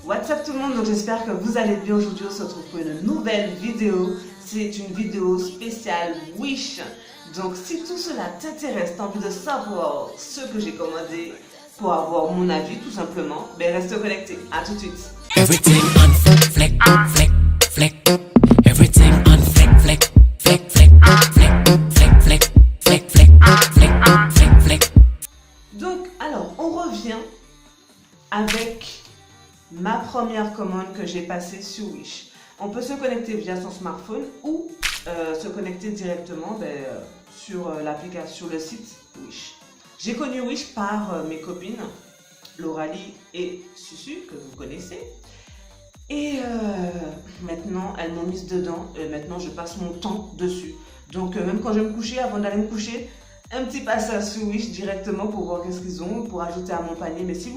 What's up tout le monde, donc j'espère que vous allez bien. Aujourd'hui on se retrouve pour une nouvelle vidéo. C'est une vidéo spéciale Wish. Donc si tout cela t'intéresse, t'as envie de savoir ce que j'ai commandé pour avoir mon avis tout simplement, ben reste connecté, à tout de suite. Everything on fleck, fleck, fleck. Everything on fleck, fleck, fleck, fleck, fleck, fleck, fleck, fleck, fleck, fleck, fleck. Donc alors on revient avec ma première commande que j'ai passée sur Wish. On peut se connecter via son smartphone ou se connecter directement sur l'application, sur le site Wish. J'ai connu Wish par mes copines, Lauralie et Susu, que vous connaissez. Et maintenant, elles m'ont mise dedans. Et maintenant, je passe mon temps dessus. Donc, même quand je vais me coucher, avant d'aller me coucher, un petit passage sur Wish directement pour voir qu'est-ce qu'ils ont, pour ajouter à mon panier. Mais si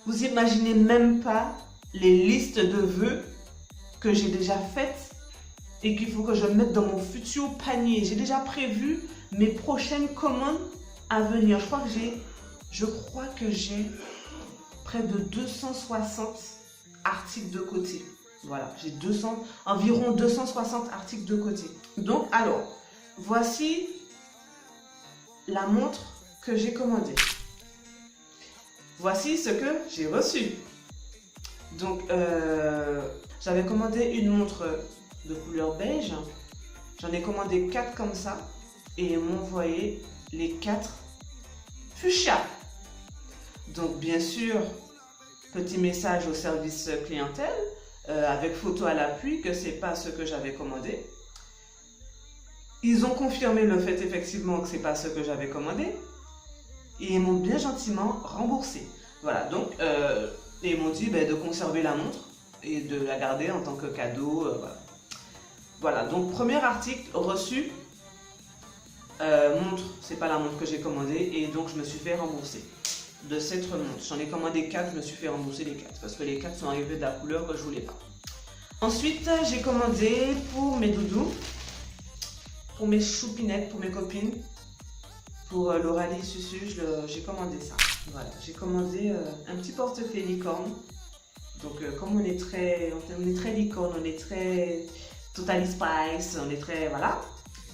vous imaginez même pas les listes de vœux que j'ai déjà faites et qu'il faut que je mette dans mon futur panier. J'ai déjà prévu mes prochaines commandes à venir. Je crois que j'ai près de 260 articles de côté. Voilà, j'ai environ 260 articles de côté. Donc, alors, voici la montre que j'ai commandée. Voici ce que j'ai reçu. Donc, j'avais commandé une montre de couleur beige. J'en ai commandé 4 comme ça. Et ils m'ont envoyé les 4 fuchsia. Donc, bien sûr, petit message au service clientèle avec photo à l'appui que c'est pas ce que j'avais commandé. Ils ont confirmé le fait effectivement que c'est pas ce que j'avais commandé. Et ils m'ont bien gentiment remboursé. Voilà, donc ils m'ont dit de conserver la montre et de la garder en tant que cadeau. Voilà, donc premier article reçu, montre, c'est pas la montre que j'ai commandée et donc je me suis fait rembourser de cette montre. J'en ai commandé 4, je me suis fait rembourser les 4 parce que les 4 sont arrivés de la couleur que je voulais pas. Ensuite, j'ai commandé pour mes doudous, pour mes choupinettes, pour mes copines. Pour Lauralie Susu, j'ai commandé ça. Voilà, j'ai commandé un petit portefeuille licorne. Donc comme on est très licorne, on est très Totally Spice, on est très voilà.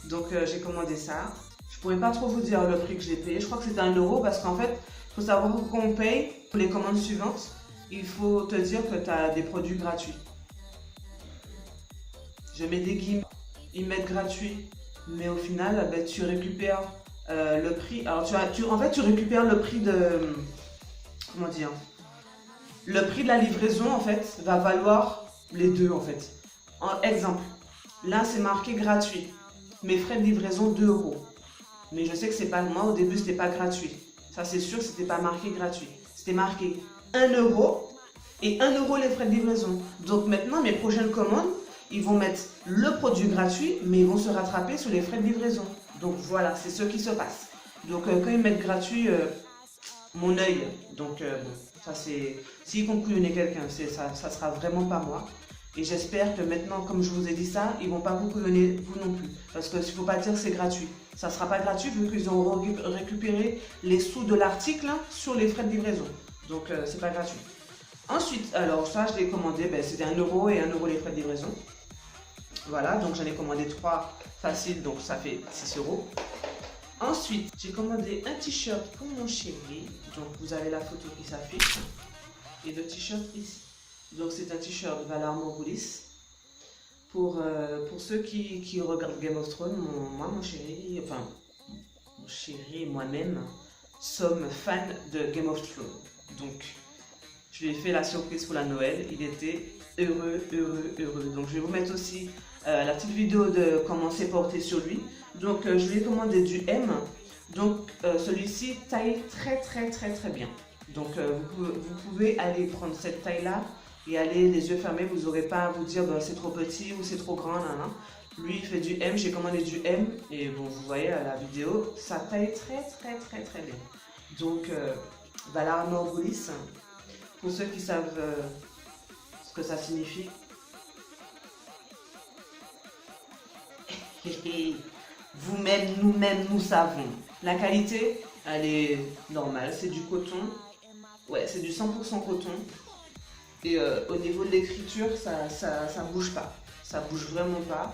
Donc j'ai commandé ça. Je pourrais pas trop vous dire le prix que j'ai payé. Je crois que c'était 1 euro parce qu'en fait, il faut savoir qu'on paye pour les commandes suivantes. Il faut te dire que tu as des produits gratuits. Je mets des guillemets, ils mettent gratuit, mais au final, tu récupères le prix. Alors en fait tu récupères le prix de, comment dire, le prix de la livraison en fait va valoir les deux en fait. Exemple, là c'est marqué gratuit, mes frais de livraison 2 euros. Mais je sais que c'est pas, moi au début c'était pas gratuit. Ça c'est sûr que c'était pas marqué gratuit. C'était marqué 1 euro et 1 euro les frais de livraison. Donc maintenant mes prochaines commandes, ils vont mettre le produit gratuit, mais ils vont se rattraper sur les frais de livraison. Donc voilà, c'est ce qui se passe. Donc quand ils mettent gratuit, mon œil, donc bon, ça c'est, s'ils concluent quelqu'un, ça sera vraiment pas moi. Et j'espère que maintenant, comme je vous ai dit ça, ils vont pas vous couillonner, vous non plus. Parce qu'il ne faut pas dire que c'est gratuit. Ça sera pas gratuit vu qu'ils ont récupéré les sous de l'article sur les frais de livraison. Donc c'est pas gratuit. Ensuite, alors ça je l'ai commandé, c'était 1 euro et 1 euro les frais de livraison. Voilà, donc j'en ai commandé 3 faciles, donc ça fait 6 euros. Ensuite, j'ai commandé un t-shirt pour mon chéri. Donc vous avez la photo qui s'affiche. Et le t-shirt ici. Donc c'est un t-shirt Valar Morghulis. Pour ceux qui regardent Game of Thrones, mon chéri et moi-même sommes fans de Game of Thrones. Donc je lui ai fait la surprise pour la Noël. Il était heureux. Donc je vais vous mettre aussi la petite vidéo de comment c'est porté sur lui. Donc je lui ai commandé du M. Donc celui-ci taille très bien. Donc vous pouvez aller prendre cette taille là et aller les yeux fermés. Vous n'aurez pas à vous dire c'est trop petit ou c'est trop grand. Lui il fait du M, j'ai commandé du M. Et bon, vous voyez à la vidéo, ça taille très bien. Donc Valar Morghulis, pour ceux qui savent ce que ça signifie. Vous-même, nous-mêmes, nous savons. La qualité, elle est normale, c'est du coton. Ouais, c'est du 100% coton. Et au niveau de l'écriture, ça bouge pas. Ça bouge vraiment pas.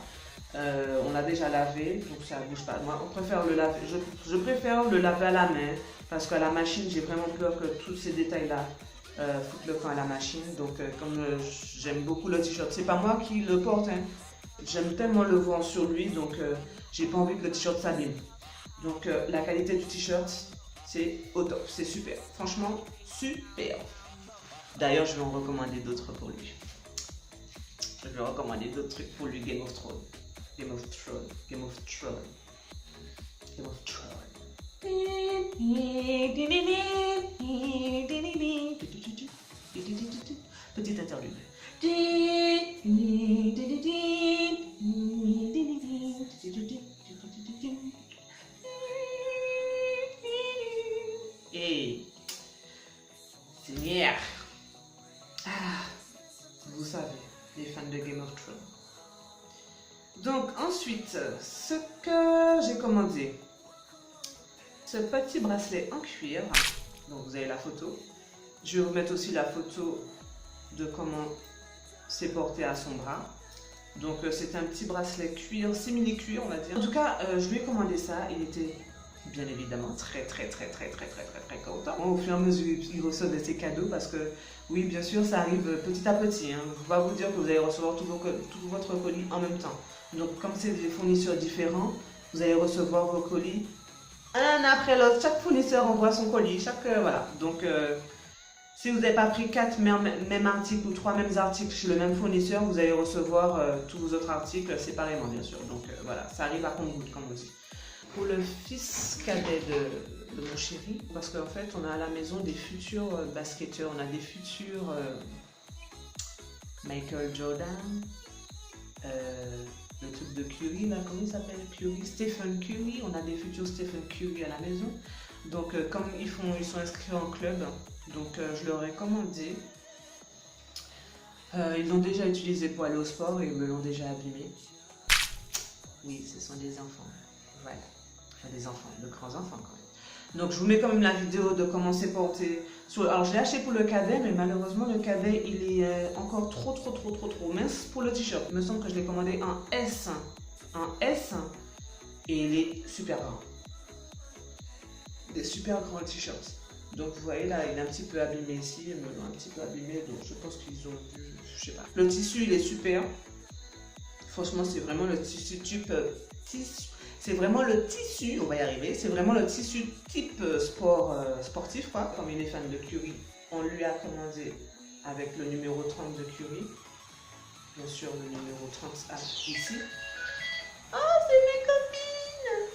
On l'a déjà lavé, donc ça bouge pas. Moi, on préfère le laver. Je préfère le laver à la main parce qu'à la machine, j'ai vraiment peur que tous ces détails-là foutent le camp à la machine. Donc, comme j'aime beaucoup le t-shirt, c'est pas moi qui le porte. Hein. J'aime tellement le voir sur lui, donc j'ai pas envie que le t-shirt s'abîme. Donc, la qualité du t-shirt, c'est au top, c'est super. Franchement, super. D'ailleurs, je vais en recommander d'autres pour lui. Je vais recommander d'autres trucs pour lui, Game of Thrones. Game of Thrones. Game of Thrones. Game of Thrones. Petite interlude. Et Seigneur. Ah, vous savez, les fans de Game of Thrones. Donc ensuite, ce que j'ai commandé, ce petit bracelet en cuir. Donc vous avez la photo. Je vais vous mettre aussi la photo de comment c'est porté à son bras. Donc c'est un petit bracelet cuir, simili cuir on va dire. En tout cas, je lui ai commandé ça. Il était bien évidemment très content. Au fur et à mesure, il reçoit ses cadeaux parce que oui, bien sûr, ça arrive petit à petit. Hein. Je ne vais pas vous dire que vous allez recevoir tout votre colis en même temps. Donc comme c'est des fournisseurs différents, vous allez recevoir vos colis un après l'autre. Chaque fournisseur envoie son colis. Voilà. Donc si vous n'avez pas pris 4 mêmes articles ou 3 mêmes articles chez le même fournisseur, vous allez recevoir tous vos autres articles séparément, bien sûr. Donc voilà, ça arrive à compte-gouttes, comme on dit. Pour le fils cadet de mon chéri, parce qu'en fait, on a à la maison des futurs basketteurs, on a des futurs Michael Jordan, le truc de Curry, là, comment il s'appelle Curry, Stephen Curry, on a des futurs Stephen Curry à la maison. Donc, comme ils sont inscrits en club, donc je leur ai commandé. Ils l'ont déjà utilisé pour aller au sport et ils me l'ont déjà abîmé. Oui, ce sont des enfants. Voilà. Enfin, des enfants, de grands enfants quand même. Donc je vous mets quand même la vidéo de comment c'est porté. Alors je l'ai acheté pour le cadet, mais malheureusement le cadet il est encore trop mince pour le t-shirt. Il me semble que je l'ai commandé en S. En S. Et il est super grand. Des super grands t-shirts. Donc vous voyez là, il est un petit peu abîmé ici, ils me l'ont un petit peu abîmé, donc je pense qu'ils ont dû, je sais pas. Le tissu il est super. Franchement c'est vraiment le tissu type tissu. C'est vraiment le tissu, on va y arriver, c'est vraiment le tissu type sportif quoi. Comme il est fan de Curry, on lui a commandé avec le numéro 30 de Curry. Bien sûr le numéro 30 ici. Oh c'est mes copines!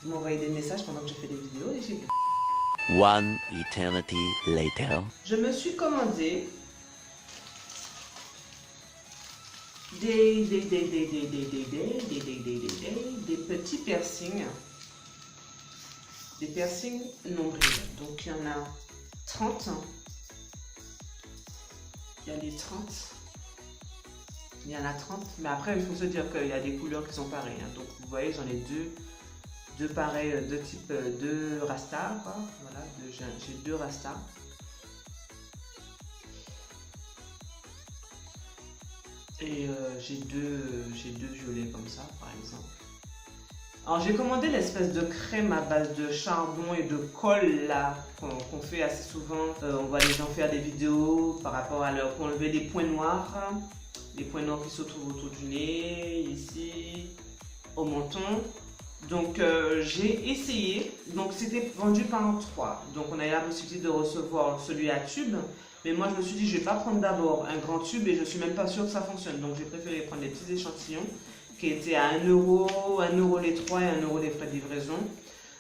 Vous m'envoyez des messages pendant que je fais des vidéos les filles. One eternity later. Je me suis commandé des petits piercings. Des piercings nombrils. Donc il y en a 30. Il y a les 30. Il y en a 30. Mais après il faut se dire qu'il y a des couleurs qui sont pareilles. Hein. Donc vous voyez j'en ai deux pareils, deux Rasta. Quoi. Voilà, j'ai 2 Rasta. Et j'ai deux violets comme ça par exemple. Alors j'ai commandé l'espèce de crème à base de charbon et de colle là qu'on fait assez souvent. On va les gens faire des vidéos par rapport à leur pour enlever les points noirs. Les points noirs qui se trouvent autour du nez, ici, au menton. Donc j'ai essayé, donc c'était vendu par 3. Donc on a eu la possibilité de recevoir celui à tube. Mais moi je me suis dit je vais pas prendre d'abord un grand tube et je suis même pas sûre que ça fonctionne. Donc j'ai préféré prendre des petits échantillons qui étaient à 1 euro, 1 euro les 3 et 1 euro les frais de livraison.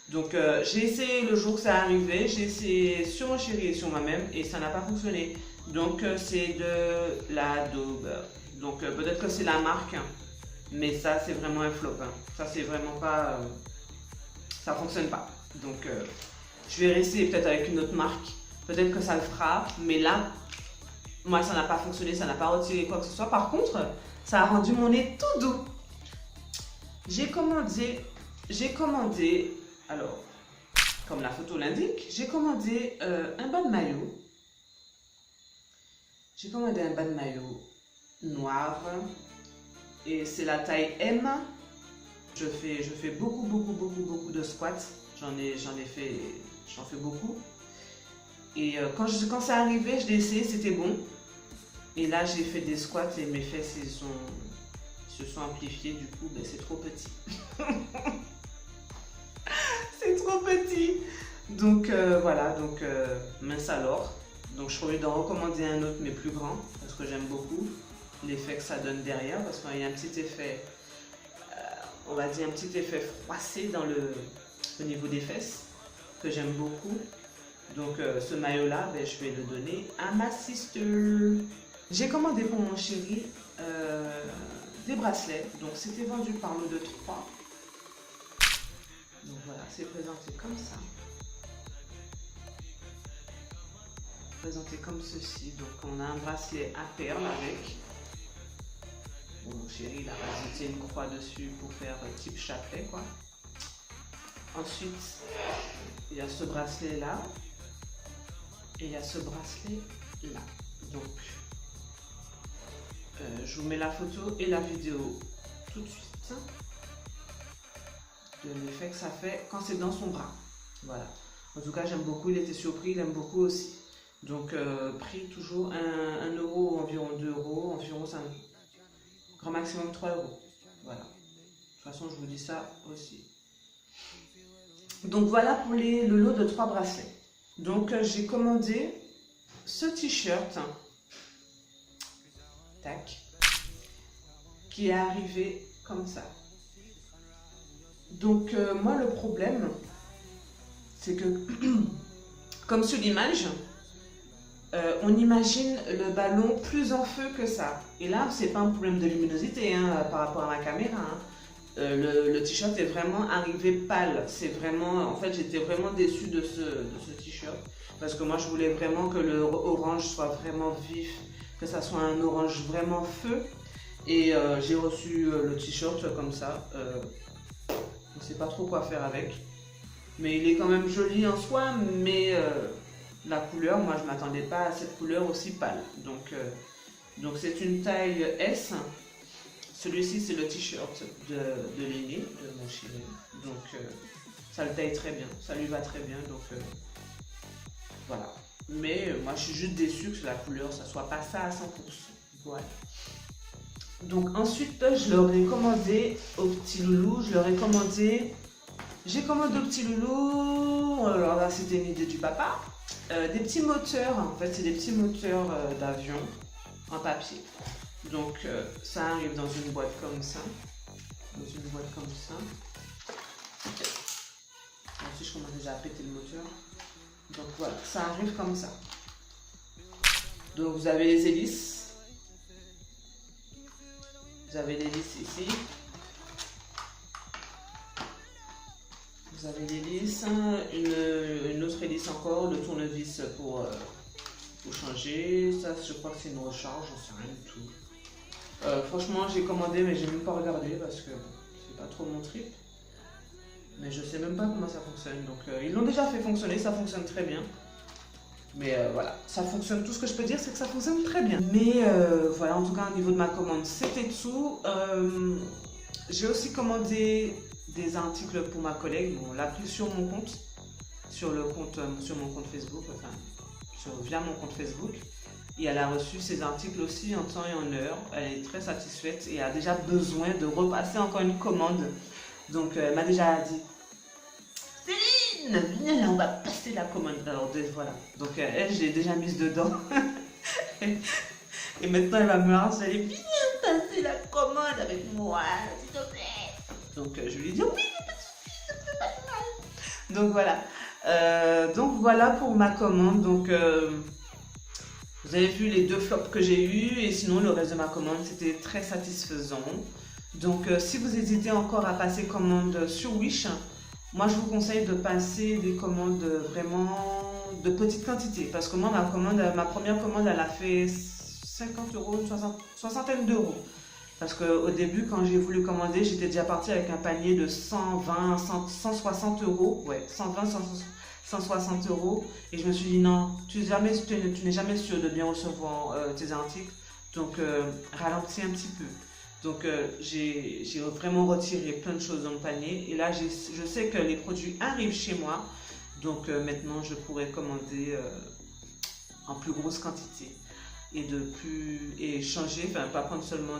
Donc j'ai essayé le jour que ça arrivait, j'ai essayé sur mon chéri et sur moi-même et ça n'a pas fonctionné. Donc c'est de la Daube. Donc peut-être que c'est la marque, mais ça c'est vraiment un flop. Hein. Ça c'est vraiment pas... ça fonctionne pas. Donc je vais rester peut-être avec une autre marque. Peut-être que ça le fera, mais là, moi ça n'a pas fonctionné, ça n'a pas retiré quoi que ce soit. Par contre, ça a rendu mon nez tout doux. J'ai commandé, alors, comme la photo l'indique, j'ai commandé un bas de maillot J'ai commandé un bas de maillot noir et c'est la taille M. Je fais beaucoup de squats. J'en fais beaucoup. Et quand c'est arrivé, je l'ai essayé, c'était bon. Et là, j'ai fait des squats et mes fesses se sont amplifiées. Du coup, ben, c'est trop petit. C'est trop petit. Donc voilà, donc mince alors. Donc je suis obligée d'en recommander un autre mais plus grand parce que j'aime beaucoup l'effet que ça donne derrière parce qu'il y a un petit effet, on va dire un petit effet froissé au niveau des fesses que j'aime beaucoup. Donc ce maillot là, ben, je vais le donner à ma sister. J'ai commandé pour mon chéri des bracelets. Donc c'était vendu par lot de 3. Donc voilà, c'est présenté comme ça. Présenté comme ceci. Donc on a un bracelet à perles avec. Bon, mon chéri il a rajouté une croix dessus pour faire type chapelet quoi. Ensuite il y a ce bracelet là et il y a ce bracelet là. Donc je vous mets la photo et la vidéo tout de suite de l'effet que ça fait quand c'est dans son bras. Voilà. En tout cas j'aime beaucoup, il était surpris, il aime beaucoup aussi. Donc prix toujours 1 euro, environ 2 euros, environ 5, grand maximum 3 euros. Voilà. De toute façon je vous dis ça aussi. Donc voilà pour le lot de 3 bracelets. Donc j'ai commandé ce t-shirt. Tac. Qui est arrivé comme ça. Donc moi le problème c'est que comme sur l'image on imagine le ballon plus en feu que ça. Et là, c'est pas un problème de luminosité hein, par rapport à ma caméra. Hein. Le t-shirt est vraiment arrivé pâle. C'est vraiment, en fait, j'étais vraiment déçue de ce t-shirt parce que moi, je voulais vraiment que le orange soit vraiment vif, que ça soit un orange vraiment feu. Et j'ai reçu le t-shirt comme ça. Je sais pas trop quoi faire avec, mais il est quand même joli en soi, mais la couleur, moi je m'attendais pas à cette couleur aussi pâle. Donc c'est une taille S. Celui-ci c'est le t-shirt de l'aîné, de mon chéri. Donc ça le taille très bien, ça lui va très bien. Donc voilà. Mais moi je suis juste déçue que la couleur ça soit pas ça à 100%. Voilà. Donc ensuite je leur ai commandé au petit loulou, j'ai commandé au petit loulou, alors là c'était une idée du papa. Des petits moteurs, en fait c'est des petits moteurs d'avion en papier. Donc ça arrive dans une boîte comme ça. Ensuite je commence déjà à péter le moteur. Donc voilà, ça arrive comme ça. Donc vous avez les hélices. Vous avez l'hélice ici. Vous avez l'hélice, une autre hélice encore, le tournevis pour changer. Ça, je crois que c'est une recharge, j'en sais rien du tout. Franchement, j'ai commandé, mais j'ai même pas regardé parce que c'est pas trop mon trip. Mais je sais même pas comment ça fonctionne. Donc, ils l'ont déjà fait fonctionner, ça fonctionne très bien. Mais voilà, ça fonctionne. Tout ce que je peux dire, c'est que ça fonctionne très bien. Mais voilà, en tout cas, au niveau de ma commande, c'était tout. J'ai aussi commandé des articles pour ma collègue. Bon, on l'a pris sur mon compte, sur mon compte Facebook, enfin, via mon compte Facebook. Et elle a reçu ces articles aussi en temps et en heure. Elle est très satisfaite et a déjà besoin de repasser encore une commande. Donc, elle m'a déjà dit, Céline, viens là, on va passer la commande. Alors, voilà. Donc, elle, je l'ai déjà mise dedans. Et maintenant, elle va me harceler. Viens passer la commande avec moi, s'il te plaît. Donc, je lui ai dit, oui, pas de soucis, ça me fait pas de mal. Donc, voilà. Donc, voilà pour ma commande. Donc, vous avez vu les 2 flops que j'ai eus. Et sinon, le reste de ma commande, c'était très satisfaisant. Donc, si vous hésitez encore à passer commande sur Wish, moi, je vous conseille de passer des commandes vraiment de petite quantité. Parce que moi, ma première commande, elle a fait 50 euros, une soixantaine d'euros. Parce qu'au début, quand j'ai voulu commander, j'étais déjà partie avec un panier de 120, 160 euros. Ouais, 120, 160 €. Et je me suis dit non, tu n'es jamais sûr de bien recevoir tes articles. Donc ralentis un petit peu. Donc j'ai vraiment retiré plein de choses dans le panier. Et là je sais que les produits arrivent chez moi. Donc maintenant je pourrais commander en plus grosse quantité. Et changer, enfin pas prendre seulement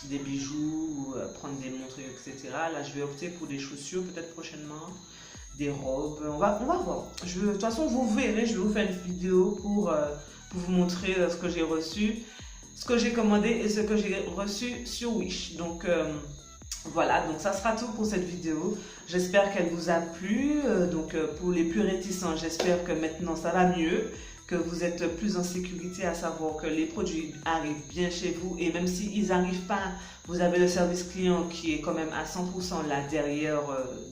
des bijoux ou prendre des montres, etc. Là je vais opter pour des chaussures peut-être prochainement, des robes, on va voir. De toute façon vous verrez, je vais vous faire une vidéo pour vous montrer ce que j'ai reçu, ce que j'ai commandé et ce que j'ai reçu sur Wish. Donc voilà, donc ça sera tout pour cette vidéo. J'espère qu'elle vous a plu. Pour les plus réticents, j'espère que maintenant ça va mieux, que vous êtes plus en sécurité à savoir que les produits arrivent bien chez vous. Et même s'ils n'arrivent pas, vous avez le service client qui est quand même à 100% là derrière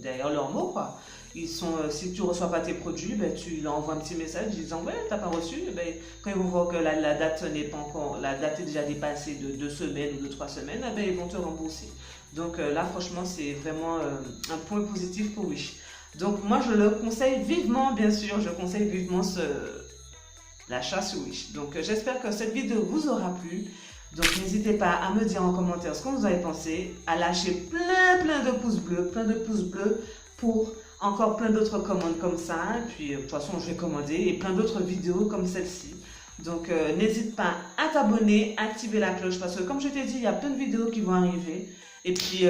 leurs mots, quoi. Si tu ne reçois pas tes produits, ben, tu leur envoies un petit message disant ouais, tu n'as pas reçu. Ben, quand ils vont voir que la date n'est pas encore, la date est déjà dépassée de 2 semaines ou de 3 semaines, ben, ils vont te rembourser. Donc là, franchement, c'est vraiment un point positif pour Wish. Donc moi, je le conseille vivement, bien sûr, je conseille vivement l'achat sur Wish. Donc j'espère que cette vidéo vous aura plu. Donc n'hésitez pas à me dire en commentaire ce que vous avez pensé, à lâcher plein de pouces bleus pour encore plein d'autres commandes comme ça. Et puis de toute façon je vais commander et plein d'autres vidéos comme celle-ci. Donc n'hésite pas à t'abonner, activer la cloche parce que comme je t'ai dit, il y a plein de vidéos qui vont arriver. Et puis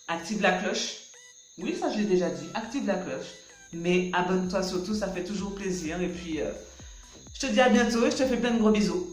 active la cloche. Oui, ça je l'ai déjà dit, active la cloche. Mais abonne-toi surtout, ça fait toujours plaisir. Et puis je te dis à bientôt et je te fais plein de gros bisous.